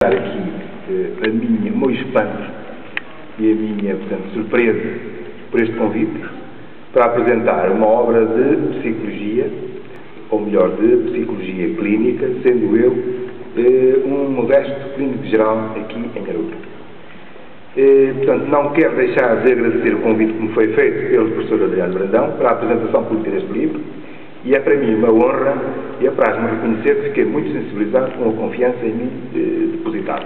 Aqui o meu espanto e a minha, portanto, surpresa por este convite para apresentar uma obra de psicologia, ou melhor, de psicologia clínica, sendo eu um modesto clínico geral aqui em Garuda. Portanto, não quero deixar de agradecer o convite que me foi feito pelo professor Adriano Brandão para a apresentação pública deste livro, e é para mim uma honra e apraz-me reconhecer que fiquei muito sensibilizado com a confiança em mim depositada.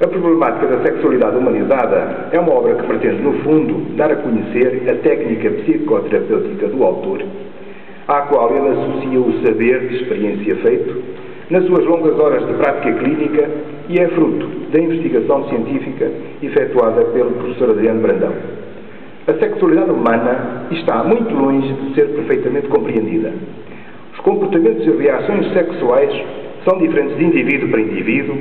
A problemática da sexualidade humanizada é uma obra que pretende, no fundo, dar a conhecer a técnica psicoterapêutica do autor, à qual ele associa o saber de experiência feito nas suas longas horas de prática clínica e é fruto da investigação científica efetuada pelo professor Adriano Brandão. A sexualidade humana está muito longe de ser perfeitamente compreendida. Os comportamentos e reações sexuais são diferentes de indivíduo para indivíduo,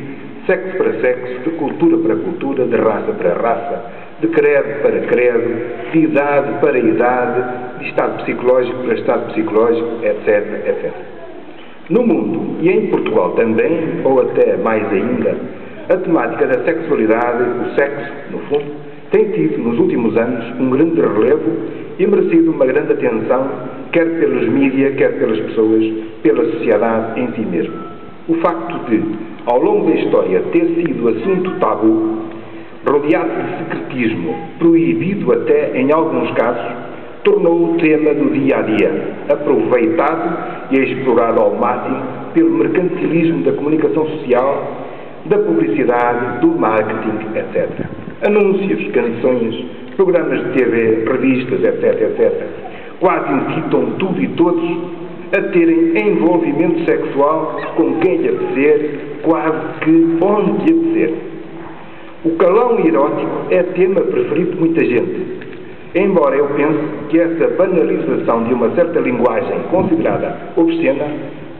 sexo para sexo, de cultura para cultura, de raça para raça, de credo para credo, de idade para idade, de estado psicológico para estado psicológico, etc, etc. No mundo, e em Portugal também, ou até mais ainda, a temática da sexualidade, o sexo, no fundo, tem tido, nos últimos anos, um grande relevo e merecido uma grande atenção, quer pelos mídias, quer pelas pessoas, pela sociedade em si mesmo. O facto de, ao longo da história, ter sido assunto tabu, rodeado de secretismo, proibido até em alguns casos, tornou o tema do dia-a-dia, aproveitado e explorado ao máximo pelo mercantilismo da comunicação social, da publicidade, do marketing, etc. Anúncios, canções, programas de TV, revistas, etc, etc. Quase incitam tudo e todos a terem envolvimento sexual com quem lhe apetecer, quase que onde lhe apetecer. O calão erótico é tema preferido de muita gente, embora eu pense que essa banalização de uma certa linguagem considerada obscena,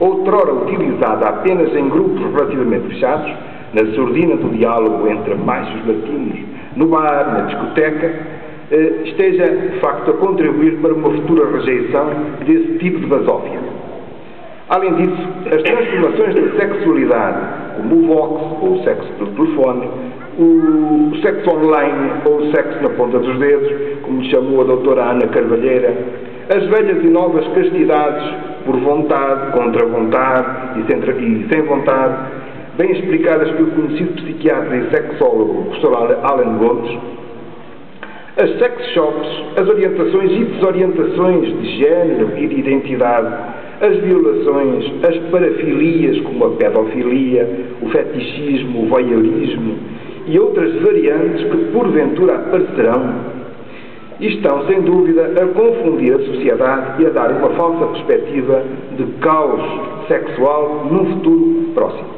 outrora utilizada apenas em grupos relativamente fechados, na sordina do diálogo entre machos latinos, no bar, na discoteca, esteja, de facto, a contribuir para uma futura rejeição desse tipo de basófia. Além disso, as transformações da sexualidade, como o vox, ou o sexo pelo telefone, o sexo online, ou o sexo na ponta dos dedos, como chamou a doutora Ana Carvalheira, as velhas e novas castidades, por vontade, contra vontade e sem vontade, bem explicadas pelo conhecido psiquiatra e sexólogo professor Alan Gomes, as sex shops, as orientações e desorientações de género e de identidade, as violações, as parafilias como a pedofilia, o fetichismo, o voyeurismo e outras variantes que porventura aparecerão, estão sem dúvida a confundir a sociedade e a dar uma falsa perspectiva de caos sexual num futuro próximo.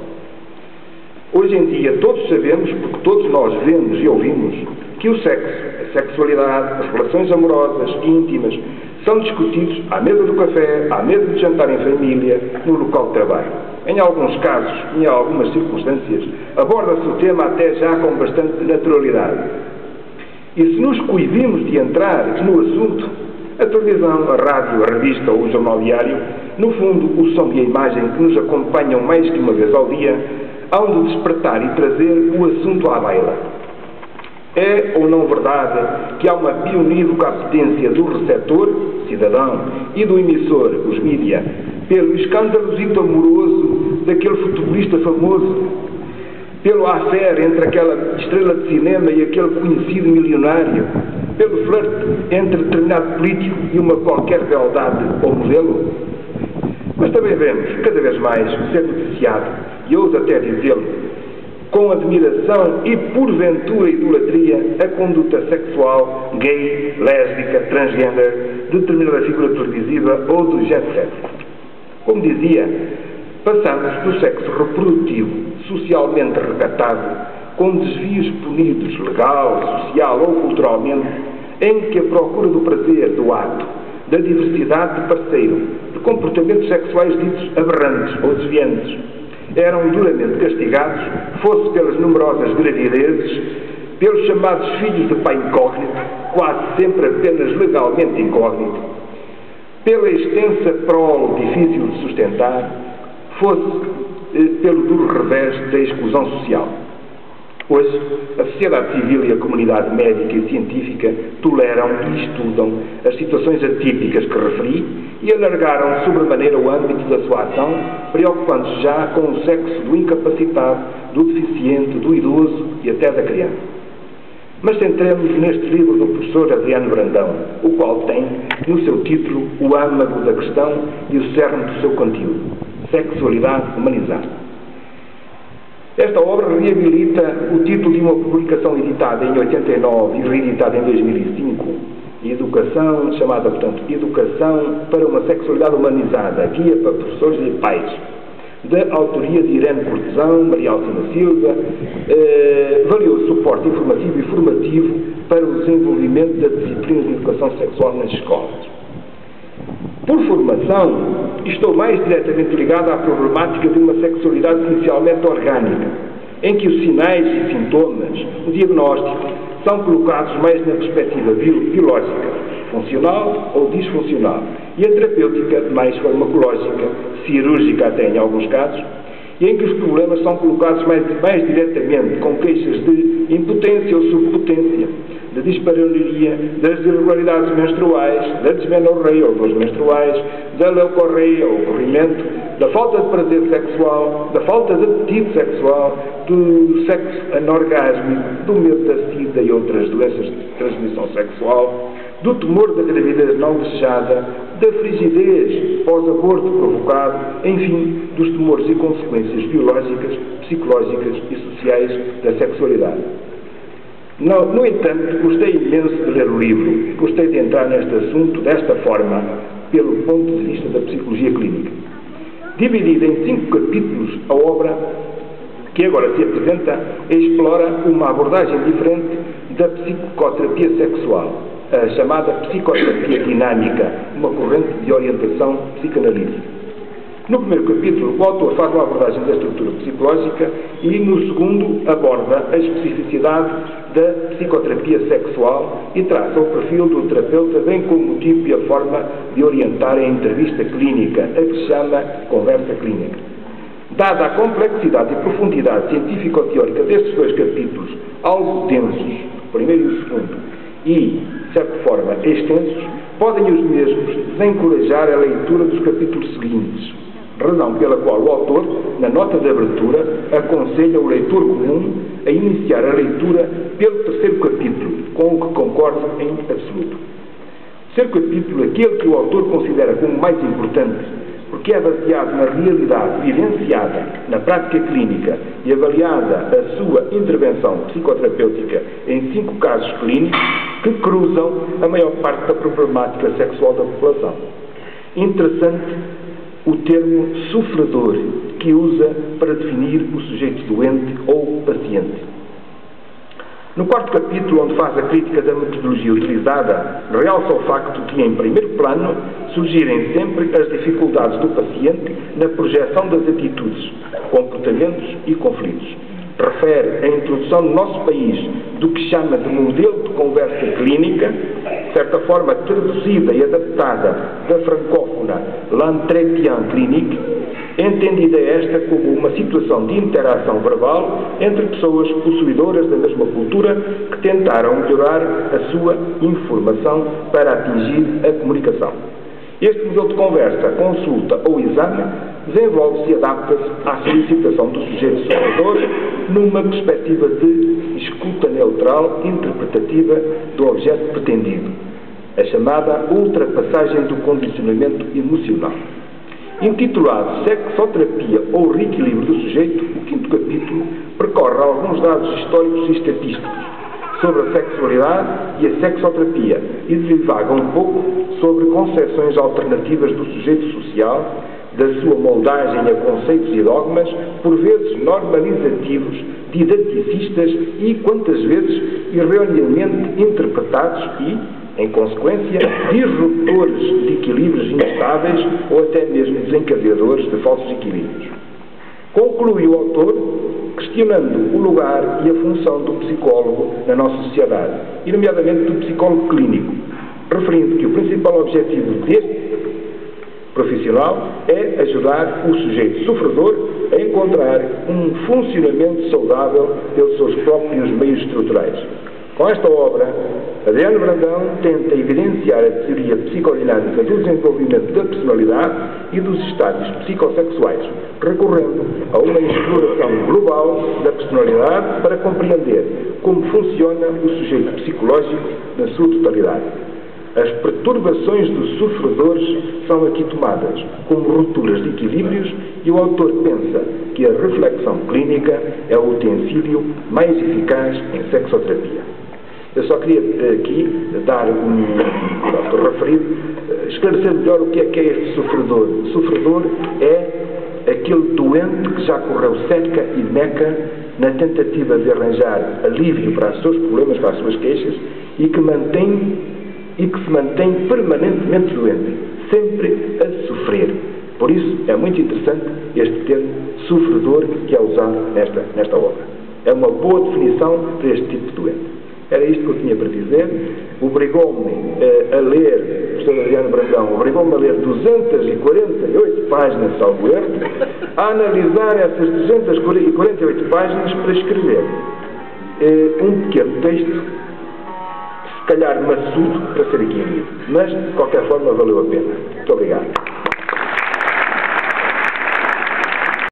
Hoje em dia todos sabemos, porque todos nós vemos e ouvimos, que o sexo, a sexualidade, as relações amorosas, íntimas, são discutidos à mesa do café, à mesa de jantar em família, no local de trabalho. Em alguns casos, em algumas circunstâncias, aborda-se o tema até já com bastante naturalidade. E se nos coibimos de entrar no assunto, a televisão, a rádio, a revista ou o jornal diário, no fundo, o som e a imagem que nos acompanham mais que uma vez ao dia, hão de despertar e trazer o assunto à baila. É ou não verdade que há uma bionívoca apetência do receptor, cidadão, e do emissor, os mídia, pelo escandalosito amoroso daquele futebolista famoso, pelo affaire entre aquela estrela de cinema e aquele conhecido milionário, pelo flerte entre determinado político e uma qualquer beldade ou modelo? Mas também vemos, cada vez mais, ser noticiado, e ouso até dizê-lo, com admiração e porventura idolatria, a conduta sexual gay, lésbica, transgênero, de determinada figura televisiva ou do jet set. Como dizia, passamos do sexo reprodutivo, socialmente recatado, com desvios punidos legal, social ou culturalmente, em que a procura do prazer, do ato, da diversidade de parceiro, de comportamentos sexuais ditos aberrantes ou desviantes, eram duramente castigados, fosse pelas numerosas gravidezes, pelos chamados filhos de pai incógnito, quase sempre apenas legalmente incógnito, pela extensa prole difícil de sustentar, fosse pelo duro revés da exclusão social. Hoje, a sociedade civil e a comunidade médica e científica toleram e estudam as situações atípicas que referi e alargaram sobremaneira o âmbito da sua ação, preocupando-se já com o sexo do incapacitado, do deficiente, do idoso e até da criança. Mas centremos-nos neste livro do professor Adriano Brandão, o qual tem, no seu título, o âmago da questão e o cerne do seu conteúdo: sexualidade humanizada. Esta obra reabilita o título de uma publicação editada em 89 e reeditada em 2005, Educação, chamada, portanto, Educação para uma Sexualidade Humanizada, Guia para Professores e Pais, da autoria de Irene Cortesão, Maria Alcina Silva, valioso suporte informativo e formativo para o desenvolvimento da disciplina de educação sexual nas escolas. Por formação, estou mais diretamente ligado à problemática de uma sexualidade essencialmente orgânica, em que os sinais e sintomas, o diagnóstico, são colocados mais na perspectiva biológica, funcional ou disfuncional, e a terapêutica mais farmacológica, cirúrgica até em alguns casos, e em que os problemas são colocados mais diretamente com queixas de impotência ou subpotência, da dispareunia, das irregularidades menstruais, da desmenorreia ou dores menstruais, da leucorreia ou corrimento, da falta de prazer sexual, da falta de apetite sexual, do sexo anorgásmico, do medo da sida e outras doenças de transmissão sexual, do tumor da gravidez não desejada, da frigidez pós-aborto provocado, enfim, dos tumores e consequências biológicas, psicológicas e sociais da sexualidade. No entanto, gostei imenso de ler o livro e gostei de entrar neste assunto desta forma, pelo ponto de vista da psicologia clínica. Dividida em 5 capítulos, a obra que agora se apresenta explora uma abordagem diferente da psicoterapia sexual, a chamada psicoterapia dinâmica, uma corrente de orientação psicanalítica. No primeiro capítulo, o autor faz uma abordagem da estrutura psicológica e, no segundo, aborda a especificidade da psicoterapia sexual e traça o perfil do terapeuta, bem como o tipo e a forma de orientar a entrevista clínica, a que se chama conversa clínica. Dada a complexidade e profundidade científico-teórica destes 2 capítulos, algo densos, o primeiro e o segundo, e, de certa forma, extensos, podem os mesmos desencorajar a leitura dos capítulos seguintes, razão pela qual o autor, na nota de abertura, aconselha o leitor comum a iniciar a leitura pelo 3º capítulo, com o que concordo em absoluto. O 3º capítulo, aquele que o autor considera como mais importante, porque é baseado na realidade vivenciada na prática clínica e avaliada a sua intervenção psicoterapêutica em 5 casos clínicos que cruzam a maior parte da problemática sexual da população. Interessante o termo sofredor que usa para definir o sujeito doente ou paciente. No 4º capítulo, onde faz a crítica da metodologia utilizada, realça o facto de, em primeiro plano, surgirem sempre as dificuldades do paciente na projeção das atitudes, comportamentos e conflitos. Refere a introdução no nosso país do que chama de modelo de conversa clínica, de certa forma traduzida e adaptada da francófona L'Entretien Clinique, entendida esta como uma situação de interação verbal entre pessoas possuidoras da mesma cultura que tentaram melhorar a sua informação para atingir a comunicação. Este modelo de conversa, consulta ou exame desenvolve-se e adapta-se à solicitação do sujeito sofredor numa perspectiva de escuta neutral interpretativa do objeto pretendido, a chamada ultrapassagem do condicionamento emocional. Intitulado Sexoterapia ou Reequilíbrio do Sujeito, o 5º capítulo percorre alguns dados históricos e estatísticos sobre a sexualidade e a sexoterapia e divaga um pouco sobre concepções alternativas do sujeito social, da sua moldagem a conceitos e dogmas, por vezes normalizativos, didaticistas e, quantas vezes, erroneamente interpretados e, em consequência, disruptores de equilíbrios instáveis ou até mesmo desencadeadores de falsos equilíbrios. Conclui o autor questionando o lugar e a função do psicólogo na nossa sociedade, e nomeadamente do psicólogo clínico, referindo que o principal objetivo deste profissional é ajudar o sujeito sofredor a a encontrar um funcionamento saudável pelos seus próprios meios estruturais. Com esta obra, Adriano Brandão tenta evidenciar a teoria psicodinâmica do desenvolvimento da personalidade e dos estádios psicossexuais, recorrendo a uma exploração global da personalidade para compreender como funciona o sujeito psicológico na sua totalidade. As perturbações dos sofredores são aqui tomadas como rupturas de equilíbrios e o autor pensa que a reflexão clínica é o utensílio mais eficaz em sexoterapia. Eu só queria aqui dar esclarecer melhor o que é este sofredor. O sofredor é aquele doente que já correu seca e meca na tentativa de arranjar alívio para os seus problemas, para as suas queixas, e que se mantém permanentemente doente, sempre a sofrer. Por isso é muito interessante este termo sofredor que é usado nesta obra. É uma boa definição para este tipo de doente. Era isto que eu tinha para dizer. Obrigou-me a ler, o professor Adriano Brandão, obrigou-me a ler 248 páginas, salvo erro, a analisar essas 248 páginas para escrever um pequeno texto, se calhar maçudo, para ser aqui lido. Mas, de qualquer forma, valeu a pena. Muito obrigado.